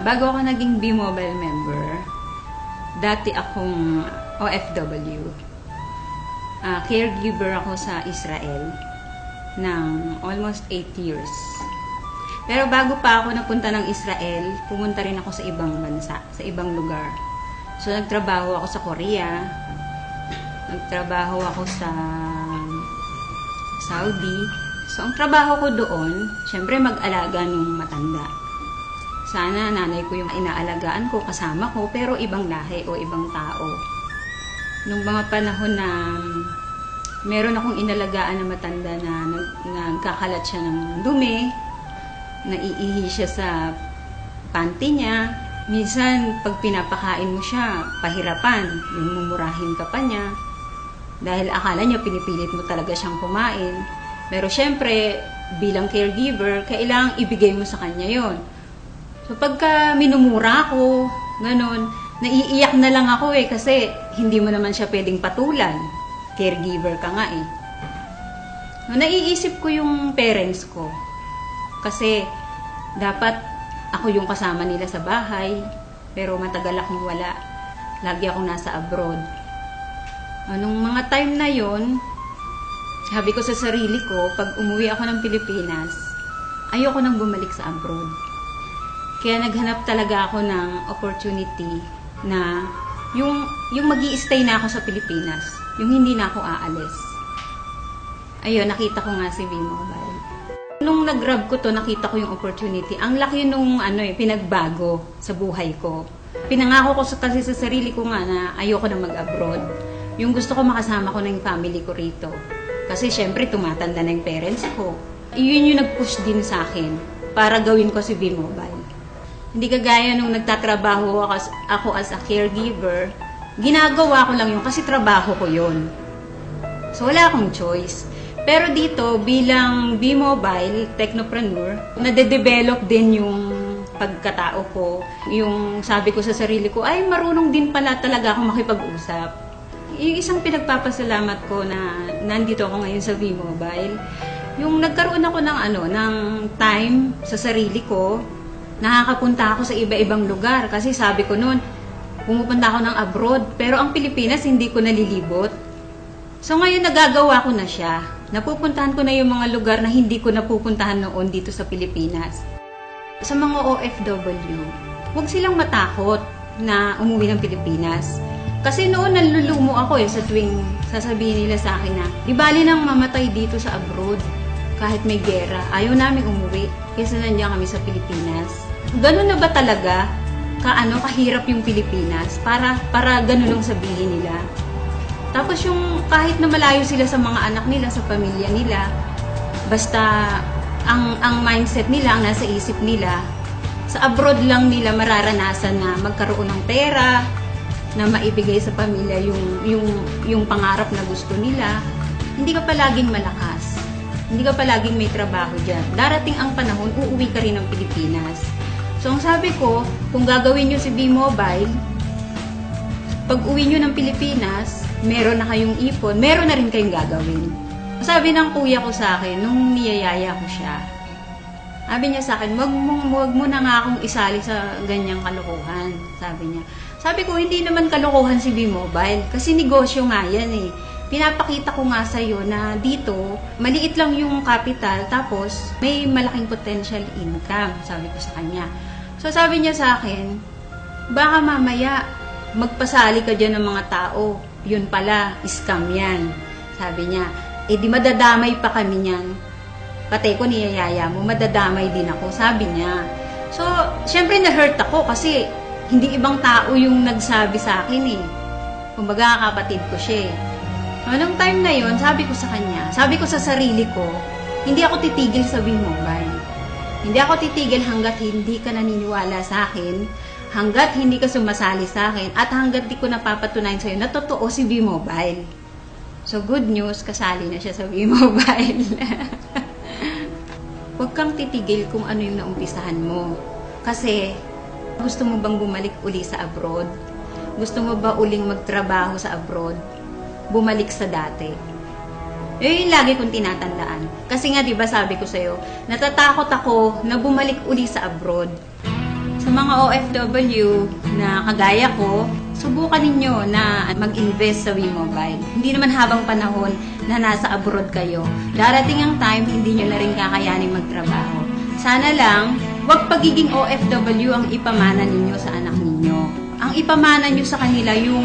Bago ako naging B-Mobile member, dati akong OFW. Caregiver ako sa Israel ng almost 8 years. Pero bago pa ako napunta ng Israel, pumunta rin ako sa ibang bansa, sa ibang lugar. So, nagtrabaho ako sa Korea, nagtrabaho ako sa Saudi. So, ang trabaho ko doon, syempre mag-alaga ng matanda. Sana nanay ko yung inaalagaan ko, kasama ko, pero ibang lahi o ibang tao. Nung mga panahon na meron akong inalagaan na matanda na nagkakalat siya ng dumi, naiihi siya sa panty niya. Minsan, pag pinapakain mo siya, pahirapan, yung mumurahin ka pa niya. Dahil akala niya pinipilit mo talaga siyang kumain. Pero syempre, bilang caregiver, kailangang ibigay mo sa kanya yon. So pagka minumura ko, ganun, naiiyak na lang ako kasi hindi mo naman siya pwedeng patulan. Caregiver ka nga eh. So, naiisip ko yung parents ko. Kasi dapat ako yung kasama nila sa bahay, pero matagal akong wala. Lagi akong nasa abroad. Nung mga time na yon, sabi ko sa sarili ko, pag umuwi ako ng Pilipinas, ayoko nang bumalik sa abroad. Kaya naghanap talaga ako ng opportunity na yung magi-stay na ako sa Pilipinas, yung hindi na ako aalis. Ayun, nakita ko nga si B-Mobile. Nung nag-grab ko to, nakita ko yung opportunity. Ang laki nung pinagbago sa buhay ko. Pinangako ko kasi sa sarili ko nga na ayoko na mag-abroad. Yung gusto ko makasama ko ng family ko rito. Kasi syempre tumatanda na yung parents ko. Yun yung nag-push din sa akin para gawin ko si B-Mobile. Hindi kagaya nung nagtatrabaho ako as a caregiver, ginagawa ko lang yun kasi trabaho ko yun. So wala akong choice. Pero dito, bilang B-Mobile technopreneur, nade-develop din yung pagkatao ko. Yung sabi ko sa sarili ko, ay marunong din pala talaga ako makipag-usap. Yung isang pinagpapasalamat ko na nandito ako ngayon sa B-Mobile, yung nagkaroon ako ng time sa sarili ko, nakakapunta ako sa iba-ibang lugar. Kasi sabi ko noon, pumupunta ako ng abroad, pero ang Pilipinas hindi ko nalilibot. So ngayon nagagawa ko na siya. Napupuntahan ko na yung mga lugar na hindi ko napupuntahan noon dito sa Pilipinas. Sa mga OFW, huwag silang matakot na umuwi ng Pilipinas. Kasi noon nalulumo ako sa tuwing sasabihin nila sa akin na, di bali nang mamatay dito sa abroad kahit may gera. Ayaw namin umuwi kasi nandiyan kami sa Pilipinas. Ganun na ba talaga kahirap yung Pilipinas para ganun ang sabihin nila? Tapos yung kahit na malayo sila sa mga anak nila, sa pamilya nila, basta ang mindset nila, ang nasa isip nila, sa abroad lang nila mararanasan na magkaroon ng pera, na maibigay sa pamilya yung pangarap na gusto nila. Hindi ka palaging malakas. Hindi ka palaging may trabaho dyan. Darating ang panahon, uuwi ka rin ng Pilipinas. So ang sabi ko, kung gagawin nyo si B-Mobile, pag uwi nyo ng Pilipinas, meron na kayong ipon, meron na rin kayong gagawin. Sabi ng kuya ko sa akin, nung niyayaya ko siya, sabi niya sa akin, wag mo na nga akong isali sa ganyang kalokohan. Sabi niya. Sabi ko, hindi naman kalokohan si B-Mobile, kasi negosyo nga yan eh. Pinapakita ko nga sa'yo na dito, maliit lang yung capital, tapos may malaking potential income, sabi ko sa kanya. So sabi niya sa akin, baka mamaya magpasali ka dyan ng mga tao. Yun pala, scam yan. Sabi niya, di madadamay pa kami niyan. Pati ko niyayaya mo, madadamay din ako, sabi niya. So, syempre na-hurt ako kasi hindi ibang tao yung nagsabi sa akin eh. Kumbaga, kapatid ko siya eh. Anong time na yun, sabi ko sa kanya, sabi ko sa sarili ko, hindi ako titigil sa B-Mobile. Hindi ako titigil hanggat hindi ka naniniwala sa akin, hanggat hindi ka sumasali sa akin, at hanggat di ko napapatunayan sa'yo na totoo si B-Mobile. So, good news, kasali na siya sa B-Mobile. Huwag kang titigil kung ano yung naumpisahan mo. Kasi, gusto mo bang bumalik uli sa abroad? Gusto mo ba uling magtrabaho sa abroad? Bumalik sa dati? Yung lagi kong tinatandaan. Kasi nga, di ba sabi ko sa'yo, natatakot ako na bumalik uli sa abroad. Sa mga OFW na kagaya ko, subukan ninyo na mag-invest sa WeMobile. Hindi naman habang panahon na nasa abroad kayo. Darating ang time, hindi nyo na rin kakayanin magtrabaho. Sana lang, huwag pagiging OFW ang ipamana ninyo sa anak ninyo. Ang ipamana nyo sa kanila yung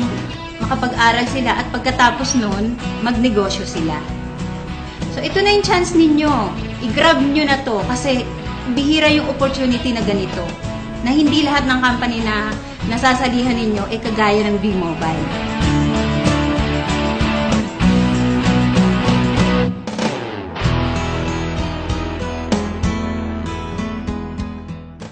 makapag-aral sila at pagkatapos nun, magnegosyo sila. So, ito na yung chance ninyo. I-grab nyo na to kasi bihira yung opportunity na ganito. Na hindi lahat ng company na nasasalihan ninyo ay kagaya ng WeMobile.